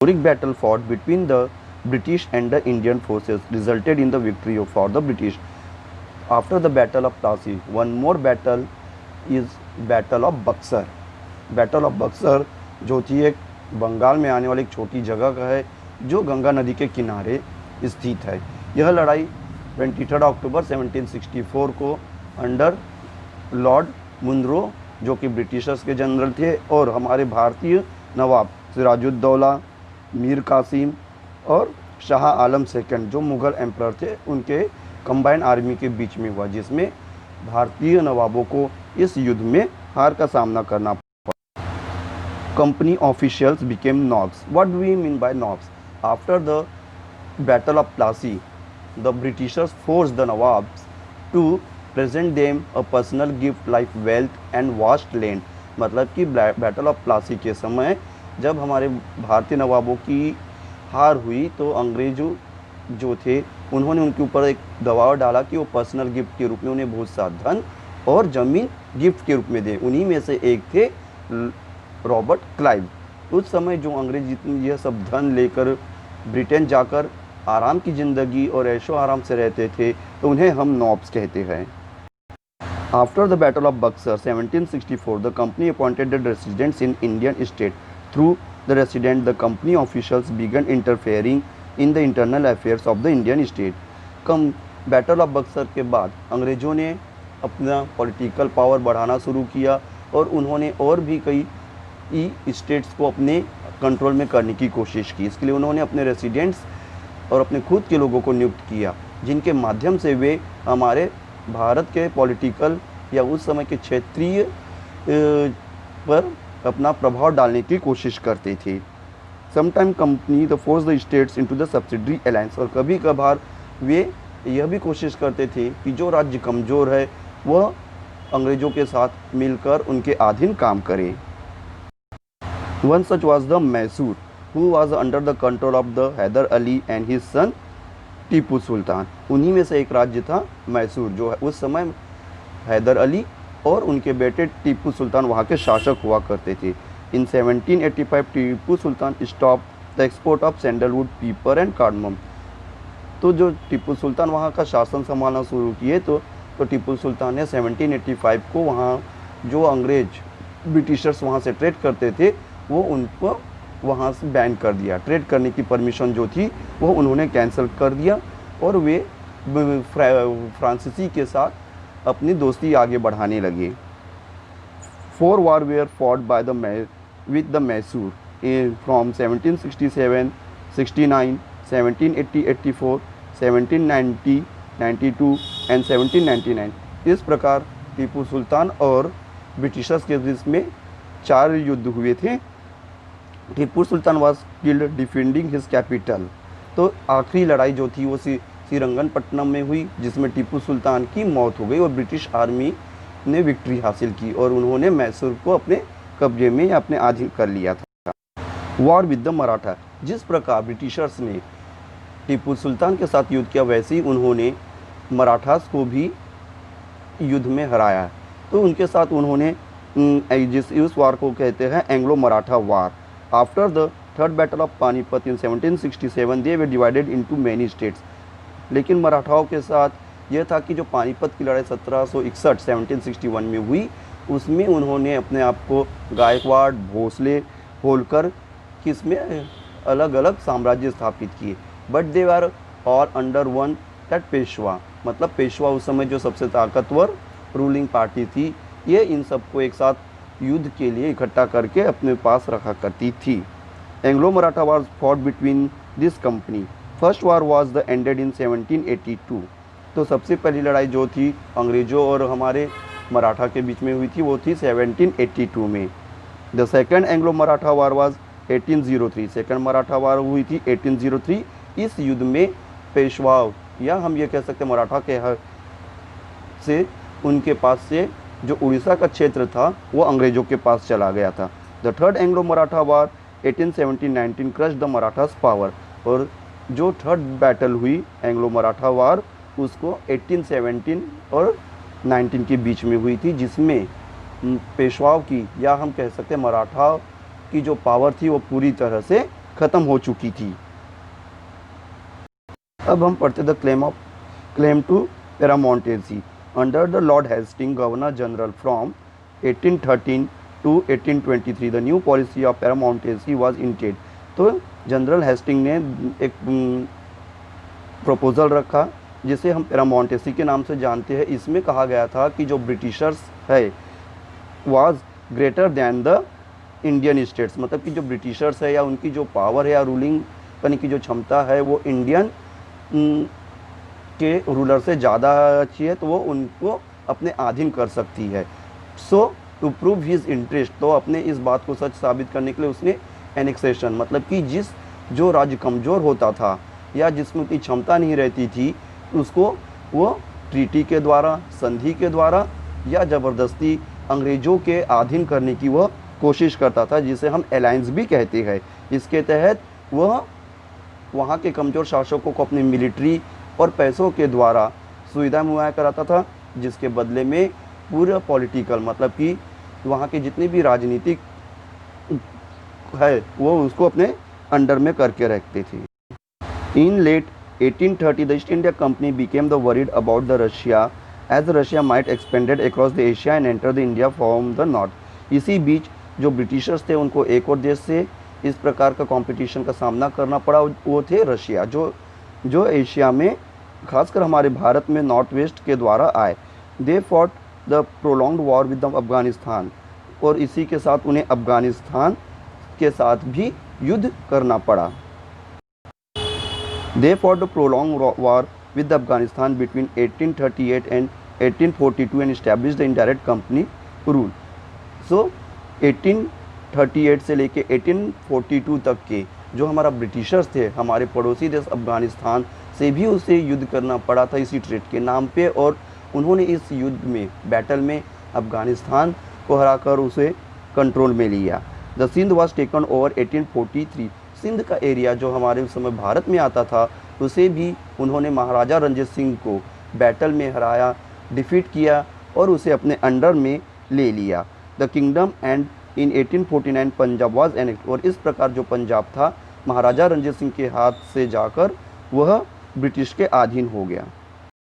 historic battle fought between the British and the Indian forces resulted in the victory for the British. After the Battle of Plassey, one more battle is Battle of Buxar. Battle of Buxar जो थी एक बंगाल में आने वाली एक छोटी जगह का है जो गंगा नदी के किनारे स्थित है। यह लड़ाई 23 अक्टूबर 1764 को अंडर लॉर्ड मुनरो जो कि ब्रिटिशर्स के जनरल थे और हमारे भारतीय नवाब सिराजुद्दौला, मीर कासिम और शाह आलम सेकंड जो मुग़ल एम्परर थे उनके कंबाइन आर्मी के बीच में हुआ, जिसमें भारतीय नवाबों को इस युद्ध में हार का सामना करना। Company officials became nobs. What do we mean by nobs? After the Battle of Plassey, the Britishers forced the Nawabs to present them a personal gift like wealth and vast land. मतलब कि battle of Plassey के समय जब हमारे भारतीय नवाबों की हार हुई तो अंग्रेजों जो थे उन्होंने उनके ऊपर एक दबाव डाला कि वो पर्सनल गिफ्ट के रूप में उन्हें बहुत सा धन और ज़मीन गिफ्ट के रूप में दे। उन्हीं में से एक थे रॉबर्ट क्लाइव। उस समय जो अंग्रेज यह सब धन लेकर ब्रिटेन जाकर आराम की ज़िंदगी और ऐशो आराम से रहते थे तो उन्हें हम नॉब्स कहते हैं। After the battle of Buxar 1764 the company appointed the residents in Indian state. Through the resident the company officials began interfering in the internal affairs of the Indian state. Battle of Buxar के बाद अंग्रेज़ों ने अपना political power बढ़ाना शुरू किया और उन्होंने और भी कई स्टेट्स को अपने कंट्रोल में करने की कोशिश की। इसके लिए उन्होंने अपने रेसिडेंट्स और अपने खुद के लोगों को नियुक्त किया जिनके माध्यम से वे हमारे भारत के पॉलिटिकल या उस समय के क्षेत्रीय पर अपना प्रभाव डालने की कोशिश करते थे। Sometime company the force the states into the subsidiary alliance. और कभी कभार वे यह भी कोशिश करते थे कि जो राज्य कमज़ोर है वह अंग्रेज़ों के साथ मिलकर उनके अधीन काम करे। One such was the Mysore, who was under the control of the Hyder Ali and his son Tipu Sultan. उन्हीं में से एक राज्य था मैसूर जो उस समय हैदर अली और उनके बेटे टीपू सुल्तान वहाँ के शासक हुआ करते थे। In 1785 Tipu Sultan stop the export of sandalwood, pepper and cardamom. तो जो टीपू सुल्तान वहाँ का शासन संभालना शुरू किए तो टीपू सुल्तान ने 1785 को वहाँ जो अंग्रेज ब्रिटिशर्स वहाँ से ट्रेड करते थे वो उनको वहाँ से बैन कर दिया। ट्रेड करने की परमिशन जो थी वो उन्होंने कैंसिल कर दिया और वे फ्रांसीसी के साथ अपनी दोस्ती आगे बढ़ाने लगे। 4 war were fought by with the Mysore from 1767, 69, 1780, 84, 1790, 92 and 1799। इस प्रकार टीपू सुल्तान और ब्रिटिशर्स के बीच में 4 युद्ध हुए थे। Tipu Sultan was killed defending his capital. तो आखिरी लड़ाई जो थी वो श्रीरंगपट्टनम में हुई जिसमें टीपू सुल्तान की मौत हो गई और ब्रिटिश आर्मी ने विक्ट्री हासिल की और उन्होंने मैसूर को अपने कब्जे में या अपने अधीन कर लिया था। War with the Maratha. जिस प्रकार ब्रिटिशर्स ने टीपू सुल्तान के साथ युद्ध किया वैसे ही उन्होंने मराठास को भी युद्ध में हराया। तो उनके साथ उन्होंने उस वार को कहते हैं Anglo Maratha war. After the third battle of Panipat in 1767 they way divided into many states. लेकिन मराठाओं के साथ यह था कि जो पानीपत की लड़ाई 1761 में हुई उसमें उन्होंने अपने आप को गायकवाड़, भोसले, होलकर किसमें अलग अलग साम्राज्य स्थापित किए। But they are all under one that Peshwa. मतलब पेशवा उस समय जो सबसे ताकतवर रूलिंग पार्टी थी ये इन सबको एक साथ युद्ध के लिए इकट्ठा करके अपने पास रखा करती थी। Anglo Maratha war fought between this company. First war was the ended in 1782। तो सबसे पहली लड़ाई जो थी अंग्रेज़ों और हमारे मराठा के बीच में हुई थी वो थी 1782 में। The second Anglo Maratha war was 1803। Second Maratha war हुई थी 1803। इस युद्ध में पेशवा या हम ये कह सकते मराठा के से उनके पास से जो उड़ीसा का क्षेत्र था वो अंग्रेज़ों के पास चला गया था। The third Anglo Maratha war 1817-19 crush the Marathas power. और जो थर्ड बैटल हुई एंग्लो मराठा वार उसको 1817 और 19 के बीच में हुई थी जिसमें पेशवाओं की या हम कह सकते हैं मराठा की जो पावर थी वो पूरी तरह से ख़त्म हो चुकी थी। अब हम पढ़ते the claim to paramountcy under the Lord Hastings governor general from 1813 to 1823 the new policy of paramountcy was intended. तो जनरल हेस्टिंग ने एक प्रपोजल रखा जिसे हम पेरामोंटेसी के नाम से जानते हैं। इसमें कहा गया था कि जो ब्रिटिशर्स है was greater than the Indian states, मतलब कि जो ब्रिटिशर्स है या उनकी जो पावर है या रूलिंग करने की जो क्षमता है वो इंडियन के रूलर से ज़्यादा अच्छी है, तो वो उनको अपने अधीन कर सकती है। सो टू प्रूव हिज इंटरेस्ट, तो अपने इस बात को सच साबित करने के लिए उसने एनेक्सेशन, मतलब कि जो राज्य कमज़ोर होता था या जिसमें उतनी क्षमता नहीं रहती थी, उसको वो ट्रीटी के द्वारा, संधि के द्वारा या ज़बरदस्ती अंग्रेज़ों के अधीन करने की वह कोशिश करता था, जिसे हम अलायंस भी कहते हैं। इसके तहत वह वहाँ के कमज़ोर शासकों को अपनी मिलिट्री और पैसों के द्वारा सुविधा मुहैया कराता था, जिसके बदले में पूरा पॉलिटिकल, मतलब कि वहाँ के जितने भी राजनीतिक है वो उसको अपने अंडर में करके रखते थे। In late 1830 the East India Company became the worried about the Russia as Russia might expanded across the Asia and enter the India from the north. इसी बीच जो ब्रिटिशर्स थे उनको एक और देश से इस प्रकार का कंपटीशन का सामना करना पड़ा, वो थे रशिया, जो एशिया में खासकर हमारे भारत में नॉर्थ वेस्ट के द्वारा आए। दे fought the prolonged war with the Afghanistan, और इसी के साथ उन्हें अफगानिस्तान के साथ भी युद्ध करना पड़ा। They fought the prolong war with the Afghanistan between 1838 and 1842 and establish the indirect company rule. So 1838 से लेके 1842 तक के जो हमारा ब्रिटिशर्स थे, हमारे पड़ोसी देश अफ़गानिस्तान से भी उसे युद्ध करना पड़ा था इसी ट्रेड के नाम पे, और उन्होंने इस युद्ध में, बैटल में अफ़गानिस्तान को हराकर उसे कंट्रोल में लिया। The Sindh was taken over 1843। Sindh का एरिया जो हमारे उस समय भारत में आता था, उसे भी उन्होंने महाराजा रंजीत सिंह को बैटल में हराया, डिफीट किया और उसे अपने अंडर में ले लिया। The kingdom and in 1849 Punjab was enact, और इस प्रकार जो पंजाब था महाराजा रंजीत सिंह के हाथ से जाकर वह ब्रिटिश के अधीन हो गया।